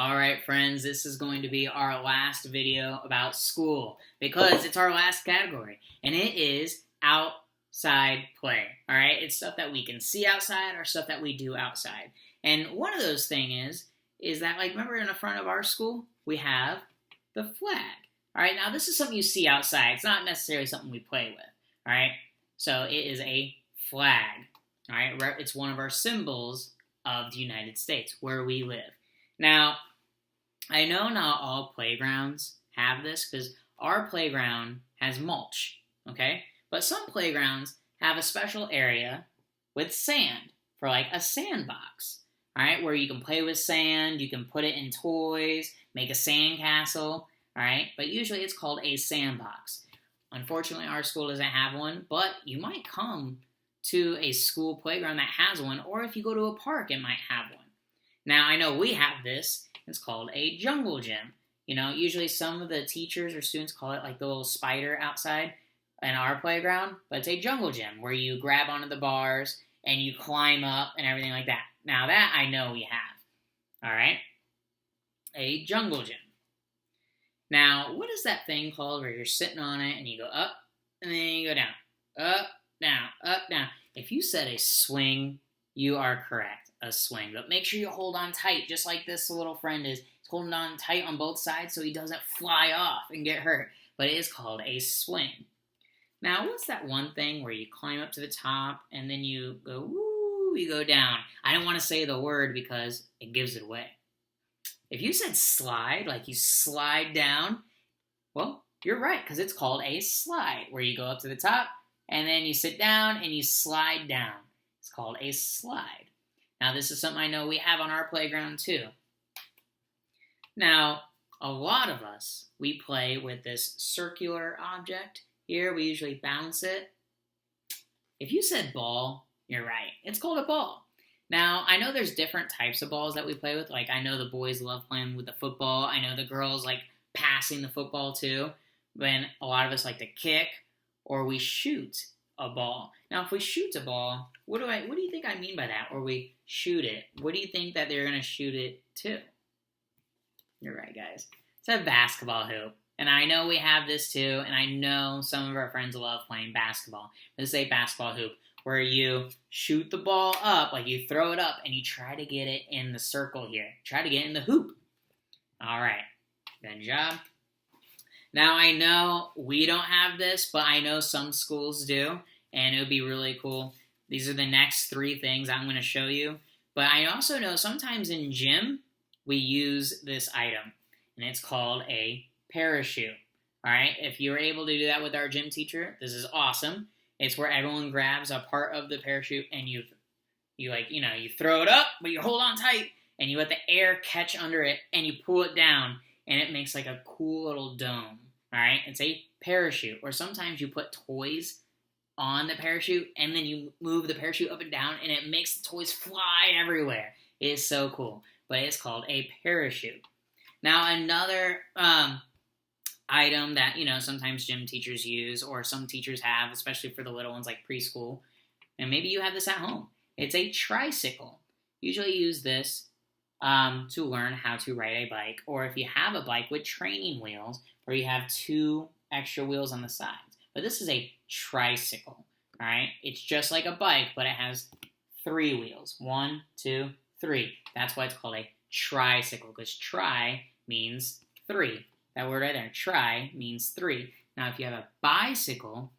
Alright friends, this is going to be our last video about school because it's our last category and it is outside play. Alright, it's stuff that we can see outside or stuff that we do outside. And one of those things is that, like, remember in the front of our school, we have the flag. Alright, now this is something you see outside. It's not necessarily something we play with. Alright, so it is a flag. Alright, it's one of our symbols of the United States, where we live. Now, I know not all playgrounds have this because our playground has mulch, okay? But some playgrounds have a special area with sand for like a sandbox, all right, where you can play with sand, you can put it in toys, make a sand castle, all right? But usually it's called a sandbox. Unfortunately, our school doesn't have one, but you might come to a school playground that has one, or if you go to a park, it might have one. Now, I know we have this. It's called a jungle gym. You know, usually some of the teachers or students call it like the little spider outside in our playground, but it's a jungle gym where you grab onto the bars and you climb up and everything like that. Now, that I know we have. All right? A jungle gym. Now, what is that thing called where you're sitting on it and you go up and then you go down? Up, down, up, down. If you said a swing, you are correct. A swing. But make sure you hold on tight, just like this little friend is. He's holding on tight on both sides so he doesn't fly off and get hurt. But it is called a swing. Now, what's that one thing where you climb up to the top and then you go, woo, you go down? I don't want to say the word because it gives it away. If you said slide, like you slide down, well, you're right, because it's called a slide, where you go up to the top and then you sit down and you slide down. It's called a slide. Now, this is something I know we have on our playground, too. Now, a lot of us, we play with this circular object. Here, we usually bounce it. If you said ball, you're right. It's called a ball. Now, I know there's different types of balls that we play with. Like, I know the boys love playing with the football. I know the girls like passing the football, too. When a lot of us like to kick or we shoot a ball. Now, if we shoot a ball, what do you think I mean by that? Or we shoot it. What do you think that they're going to shoot it to? You're right, guys. It's a basketball hoop. And I know we have this too, and I know some of our friends love playing basketball. This is a basketball hoop where you shoot the ball up, like you throw it up, and you try to get it in the circle here. Try to get it in the hoop. All right. Good job. Now, I know we don't have this, but I know some schools do, and it would be really cool. These are the next 3 things I'm going to show you. But I also know sometimes in gym, we use this item, and it's called a parachute. All right? If you're able to do that with our gym teacher, this is awesome. It's where everyone grabs a part of the parachute, and you throw it up, but you hold on tight, and you let the air catch under it, and you pull it down, and it makes like a cool little dome. All right? It's a parachute. Or sometimes you put toys on the parachute, and then you move the parachute up and down, and it makes the toys fly everywhere. It is so cool. But it's called a parachute. Now, another item that, sometimes gym teachers use, or some teachers have, especially for the little ones like preschool, and maybe you have this at home. It's a tricycle. Usually use this to learn how to ride a bike, or if you have a bike with training wheels, where you have 2 extra wheels on the sides. But this is a tricycle, all right? It's just like a bike, but it has 3 wheels. 1, 2, 3. That's why it's called a tricycle, because tri means 3. That word right there, tri, means 3. Now, if you have a bicycle,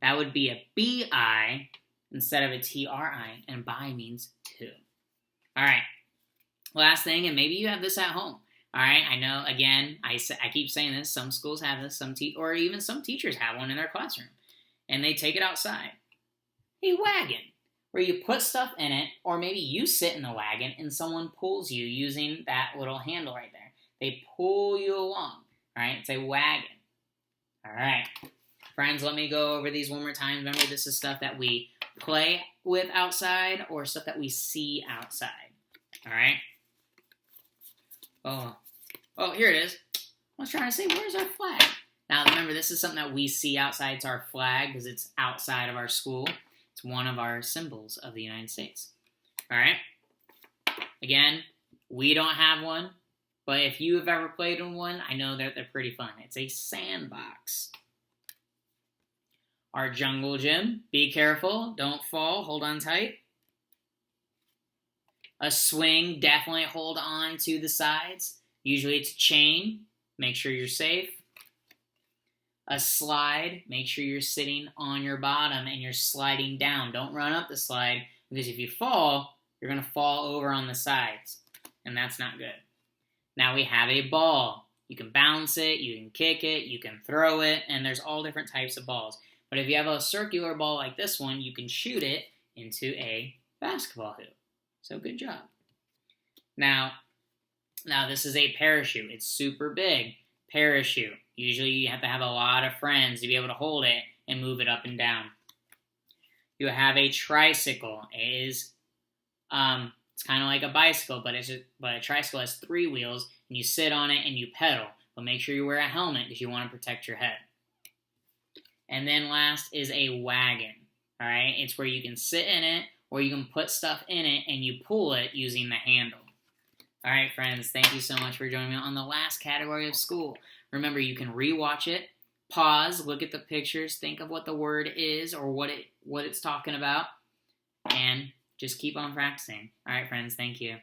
that would be a B-I instead of a T-R-I, and bi means 2. All right. Last thing, and maybe you have this at home. All right, I know, again, I keep saying this. Some schools have this, or even some teachers have one in their classroom, and they take it outside. A wagon, where you put stuff in it, or maybe you sit in the wagon and someone pulls you using that little handle right there. They pull you along. All right, it's a wagon. All right, friends, let me go over these one more time. Remember, this is stuff that we play with outside or stuff that we see outside. All right. Oh, here it is. I was trying to say, where's our flag? Now, remember, this is something that we see outside. It's our flag because it's outside of our school. It's one of our symbols of the United States. All right? Again, we don't have one, But if you have ever played in one, I know that they're pretty fun. It's a sandbox. Our jungle gym. Be careful. Don't fall. Hold on tight. A swing. Definitely hold on to the sides. Usually it's a chain. Make sure you're safe. A slide. Make sure you're sitting on your bottom and you're sliding down. Don't run up the slide, because if you fall, you're going to fall over on the sides, and that's not good. Now we have a ball. You can bounce it, you can kick it, you can throw it, and there's all different types of balls. But if you have a circular ball like this one, you can shoot it into a basketball hoop. So good job. Now this is a parachute. It's super big. Parachute. Usually you have to have a lot of friends to be able to hold it and move it up and down. You have a tricycle. It's kind of like a bicycle, but a tricycle has 3 wheels, and you sit on it and you pedal. But make sure you wear a helmet because you want to protect your head. And then last is a wagon. All right, it's where you can sit in it, or you can put stuff in it and you pull it using the handle. All right, friends, thank you so much for joining me on the last category of school. Remember, you can rewatch it, pause, look at the pictures, think of what the word is or what it's talking about, and just keep on practicing. All right, friends, thank you.